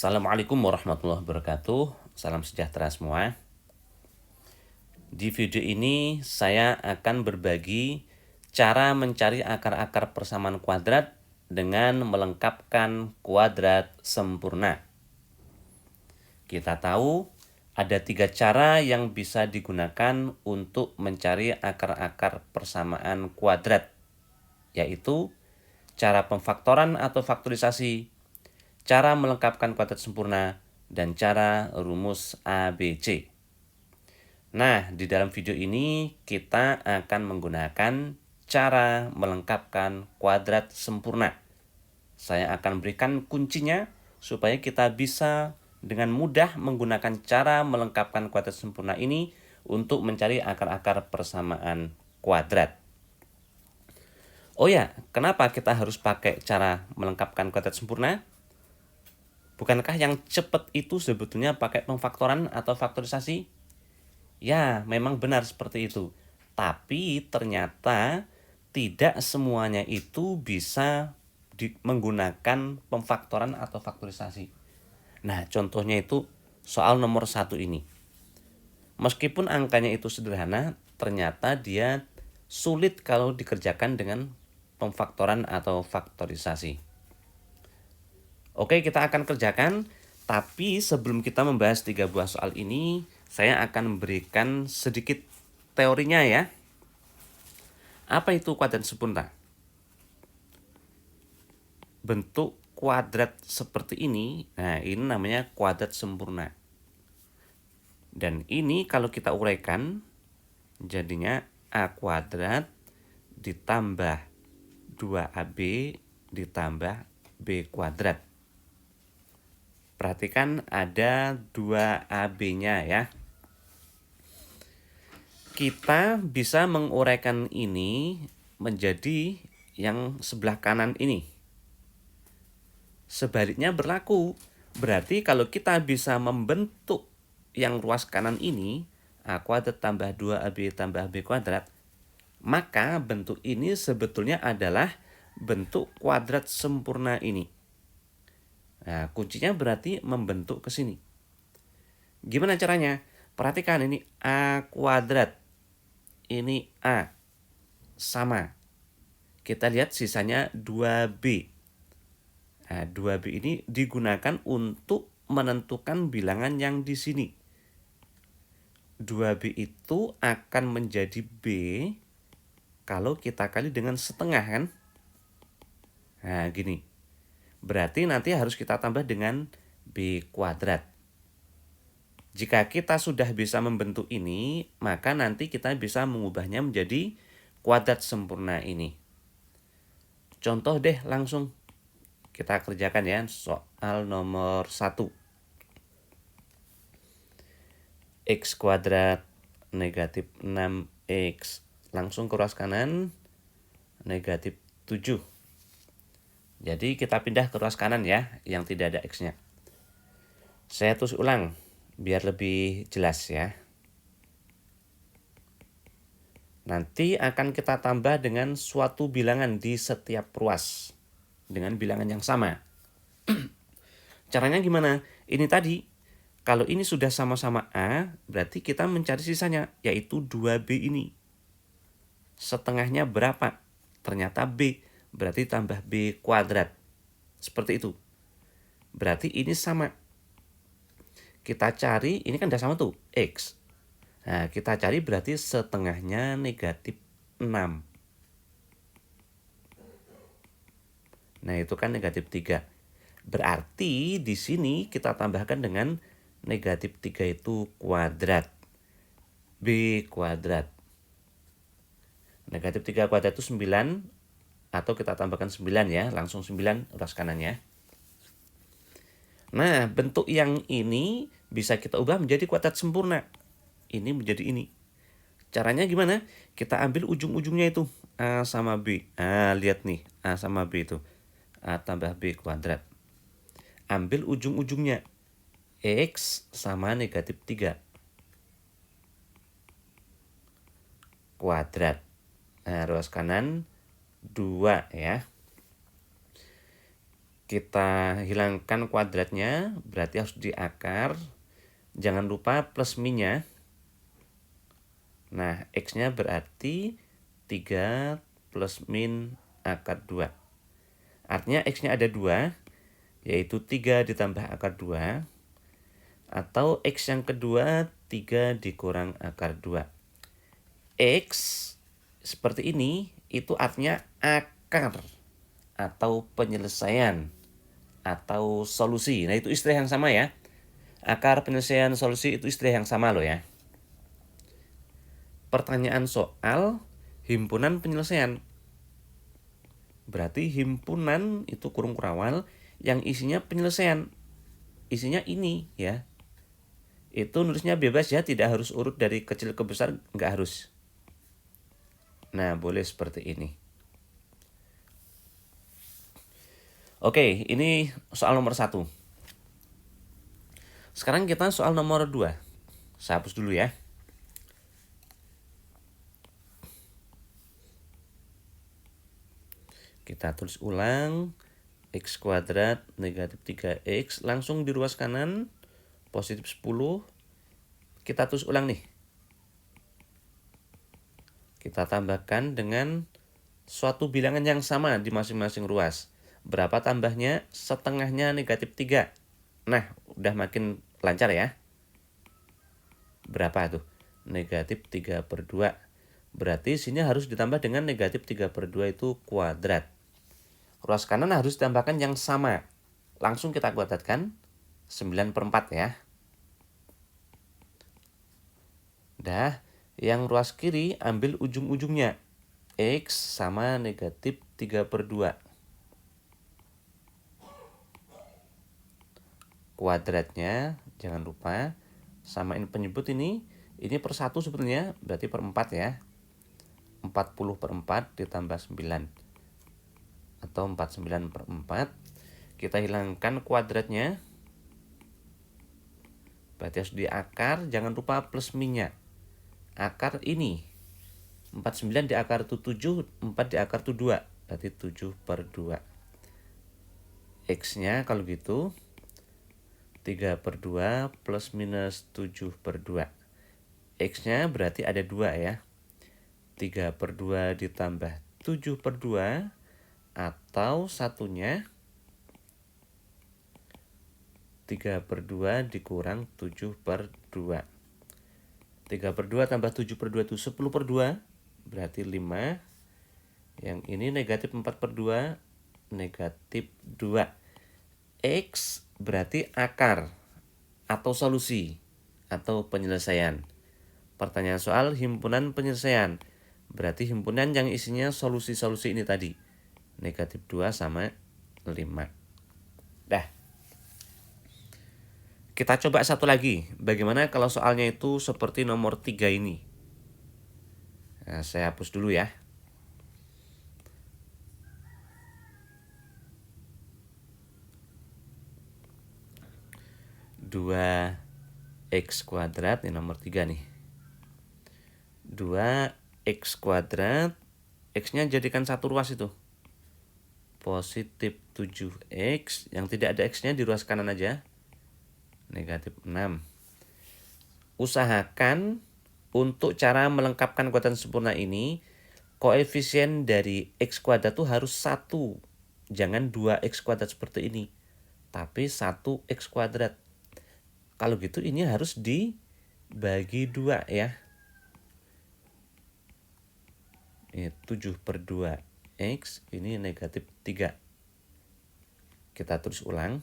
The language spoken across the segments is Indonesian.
Assalamualaikum warahmatullahi wabarakatuh. Salam sejahtera semua. Di video ini saya akan berbagi cara mencari akar-akar persamaan kuadrat dengan melengkapkan kuadrat sempurna. Kita tahu ada 3 cara yang bisa digunakan untuk mencari akar-akar persamaan kuadrat, yaitu cara pemfaktoran atau faktorisasi, cara melengkapkan kuadrat sempurna, dan cara rumus ABC. Nah, di dalam video ini kita akan menggunakan cara melengkapkan kuadrat sempurna. Saya akan berikan kuncinya supaya kita bisa dengan mudah menggunakan cara melengkapkan kuadrat sempurna ini untuk mencari akar-akar persamaan kuadrat. Oh ya, kenapa kita harus pakai cara melengkapkan kuadrat sempurna? Bukankah yang cepat itu sebetulnya pakai pemfaktoran atau faktorisasi? Ya, memang benar seperti itu. Tapi ternyata tidak semuanya itu bisa menggunakan pemfaktoran atau faktorisasi. Nah, contohnya itu soal nomor 1 ini. Meskipun angkanya itu sederhana, ternyata dia sulit kalau dikerjakan dengan pemfaktoran atau faktorisasi. Oke, kita akan kerjakan, tapi sebelum kita membahas 3 buah soal ini, saya akan memberikan sedikit teorinya ya. Apa itu kuadrat sempurna? Bentuk kuadrat seperti ini, nah ini namanya kuadrat sempurna. Dan ini kalau kita uraikan, jadinya A kuadrat ditambah 2AB ditambah B kuadrat. Perhatikan ada 2AB-nya ya. Kita bisa menguraikan ini menjadi yang sebelah kanan ini. Sebaliknya berlaku. Berarti kalau kita bisa membentuk yang ruas kanan ini, A kuadrat tambah 2AB tambah B kuadrat, maka bentuk ini sebetulnya adalah bentuk kuadrat sempurna ini. Nah, kuncinya berarti membentuk ke sini. Gimana caranya? Perhatikan ini A kuadrat. Ini A. Sama. Kita lihat sisanya 2B. Nah, 2B ini digunakan untuk menentukan bilangan yang di sini. 2B itu akan menjadi B kalau kita kali dengan setengah kan? Nah, gini. Berarti nanti harus kita tambah dengan B kuadrat. Jika kita sudah bisa membentuk ini, maka nanti kita bisa mengubahnya menjadi kuadrat sempurna ini. Contoh deh langsung. Kita kerjakan ya soal nomor 1. X kuadrat negatif 6X. Langsung ke ruas kanan negatif 7. Jadi kita pindah ke ruas kanan ya, yang tidak ada X-nya. Saya tulis ulang, biar lebih jelas ya. Nanti akan kita tambah dengan suatu bilangan di setiap ruas. Dengan bilangan yang sama. Caranya gimana? Ini tadi, kalau ini sudah sama-sama A, berarti kita mencari sisanya, yaitu 2B ini. Setengahnya berapa? Ternyata B. Berarti tambah B kuadrat. Seperti itu. Berarti ini sama. Kita cari, ini kan udah sama tuh, X. Nah, kita cari berarti setengahnya negatif 6. Nah, itu kan negatif 3. Berarti di sini kita tambahkan dengan negatif 3 itu kuadrat. B kuadrat. Negatif 3 kuadrat itu 9. Atau kita tambahkan 9 ya, langsung 9 ruas kanannya. Nah, bentuk yang ini bisa kita ubah menjadi kuadrat sempurna. Ini menjadi ini. Caranya gimana? Kita ambil ujung-ujungnya itu, A sama B. Nah, lihat nih, A sama B itu. A tambah B kuadrat. Ambil ujung-ujungnya. X sama negatif 3. Kuadrat. Nah, ruas kanan 2 ya. Kita hilangkan kuadratnya, berarti harus di akar. Jangan lupa plus minnya. Nah, X-nya berarti 3 plus min akar 2. Artinya X-nya ada 2, yaitu 3 ditambah akar 2. Atau X yang kedua 3 dikurang akar 2. X seperti ini, itu artinya akar atau penyelesaian atau solusi. Nah, itu istilah yang sama ya. Akar, penyelesaian, solusi itu istilah yang sama loh ya. Pertanyaan soal himpunan penyelesaian. Berarti himpunan itu kurung kurawal yang isinya penyelesaian. Isinya ini ya. Itu nulisnya bebas ya, tidak harus urut dari kecil ke besar, nggak harus. Nah, boleh seperti ini. Oke, ini soal nomor 1. Sekarang kita soal nomor 2. Saya hapus dulu ya. Kita tulis ulang. X kuadrat negatif 3X. Langsung di ruas kanan. Positif 10. Kita tulis ulang nih. Kita tambahkan dengan suatu bilangan yang sama di masing-masing ruas. Berapa tambahnya? Setengahnya negatif 3. Nah, udah makin lancar ya. Berapa tuh? Negatif 3/2. Berarti sini harus ditambah dengan negatif 3/2 itu kuadrat. Ruas kanan harus ditambahkan yang sama. Langsung kita kuadratkan. 9/4 ya. Dah, yang ruas kiri ambil ujung-ujungnya. X sama negatif 3/2. Kuadratnya, jangan lupa samain penyebut ini per 1 sebetulnya, berarti per 4 ya. 40/4 ditambah 9. Atau 49/4. Kita hilangkan kuadratnya. Berarti harus di akar, jangan lupa plus minnya. Akar ini. 49 di akar itu 7, 4 di akar itu 2. Berarti 7/2. X-nya kalau gitu 3/2 plus minus 7/2. X-nya berarti ada 2 ya. 3/2 ditambah 7/2 atau satunya 3/2 dikurang 7/2. 3/2 tambah 7/2 itu 10/2, berarti 5. Yang ini negatif 4/2, negatif 2. X berarti akar atau solusi atau penyelesaian. Pertanyaan soal himpunan penyelesaian. Berarti himpunan yang isinya solusi-solusi ini tadi. Negatif 2 sama 5. Dah. Kita coba satu lagi. Bagaimana kalau soalnya itu seperti nomor 3 ini? Nah, saya hapus dulu ya. Dua X kuadrat, ini nomor 3 nih. 2X kuadrat, X-nya jadikan satu ruas itu. Positif 7X, yang tidak ada X-nya di ruas kanan aja. Negatif 6. Usahakan untuk cara melengkapkan kuadrat sempurna ini, koefisien dari X kuadrat tuh harus 1. Jangan 2X kuadrat seperti ini. Tapi 1X kuadrat. Kalau gitu ini harus dibagi 2 ya. Ini 7/2 X, ini negatif 3. Kita tulis ulang.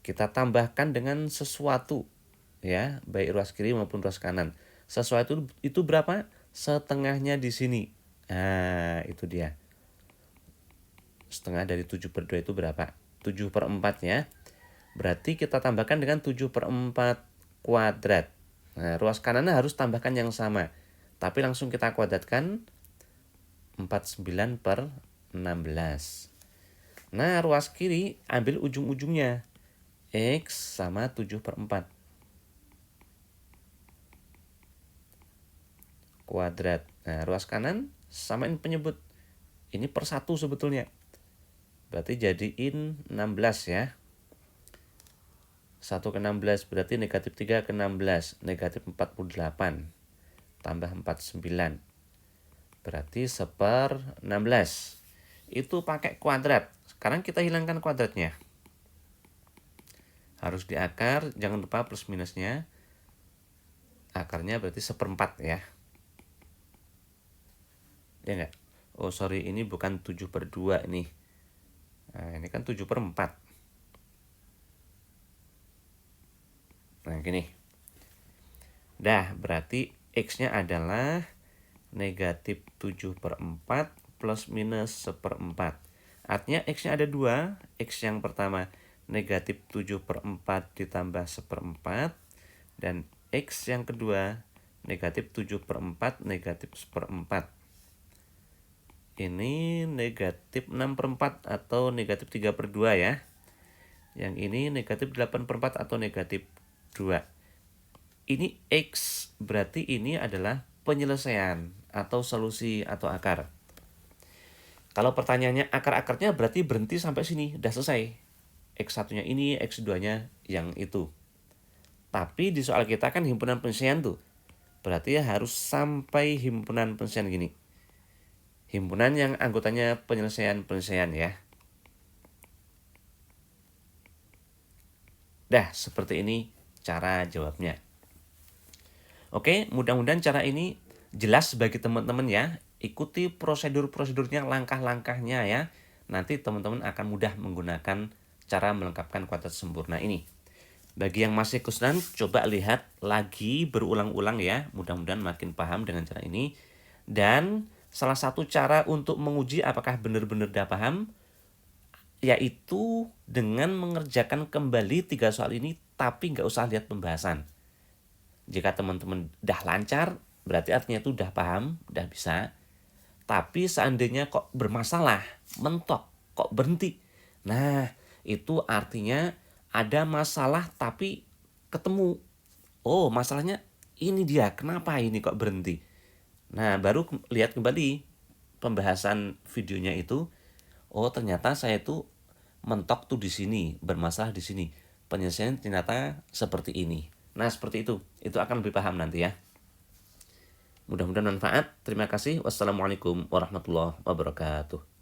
Kita tambahkan dengan sesuatu ya, baik ruas kiri maupun ruas kanan. Sesuatu itu berapa? Setengahnya di sini. Nah, itu dia. Setengah dari 7/2 itu berapa? 7/4 ya. Berarti kita tambahkan dengan 7/4 kuadrat. Nah, ruas kanannya harus tambahkan yang sama. Tapi langsung kita kuadratkan 49/16. Nah, ruas kiri ambil ujung-ujungnya. X sama 7/4. Kuadrat. Nah, ruas kanan samain penyebut. Ini per 1 sebetulnya. Berarti jadiin 16 ya. 1 ke 16 berarti negatif 3 ke 16. Negatif 48. Tambah 49. Berarti 1/16. Itu pakai kuadrat. Sekarang kita hilangkan kuadratnya. Harus di akar, jangan lupa plus minusnya. Akarnya berarti 1/4 ya. Ya enggak? Oh sorry, ini bukan 7/2 nih. Nah ini kan 7/4. Nah gini. Dah berarti X-nya adalah negatif 7/4 plus minus 1/4. Artinya X-nya ada 2. X yang pertama negatif 7/4 ditambah 1/4. Dan X yang kedua negatif 7/4 negatif 1/4. Ini negatif 6/4 atau negatif 3/2 ya. Yang ini negatif 8/4 atau negatif 2. Ini X, berarti ini adalah penyelesaian atau solusi atau akar. Kalau pertanyaannya akar-akarnya berarti berhenti sampai sini, udah selesai. X1-nya ini, X2-nya yang itu. Tapi di soal kita kan himpunan penyelesaian tuh. Berarti harus sampai himpunan penyelesaian gini. Himpunan yang anggotanya penyelesaian-penyelesaian ya. Dah, seperti ini cara jawabnya. Oke, mudah-mudahan cara ini jelas bagi teman-teman ya. Ikuti prosedur-prosedurnya, langkah-langkahnya ya. Nanti teman-teman akan mudah menggunakan cara melengkapkan kuadrat sempurna ini. Bagi yang masih kesulitan, coba lihat lagi berulang-ulang ya. Mudah-mudahan makin paham dengan cara ini. Dan salah satu cara untuk menguji apakah benar-benar dah paham, yaitu dengan mengerjakan kembali 3 soal ini, tapi nggak usah lihat pembahasan. Jika teman-teman dah lancar, berarti artinya itu udah paham, udah bisa. Tapi seandainya kok bermasalah, mentok, kok berhenti. Nah, itu artinya ada masalah tapi ketemu. Oh, masalahnya ini dia, kenapa ini kok berhenti? Nah, baru lihat kembali pembahasan videonya itu. Oh, ternyata saya itu mentok tuh di sini, bermasalah di sini. Penyelesaian ternyata seperti ini. Nah, seperti itu. Itu akan lebih paham nanti ya. Mudah-mudahan manfaat. Terima kasih. Wassalamualaikum warahmatullahi wabarakatuh.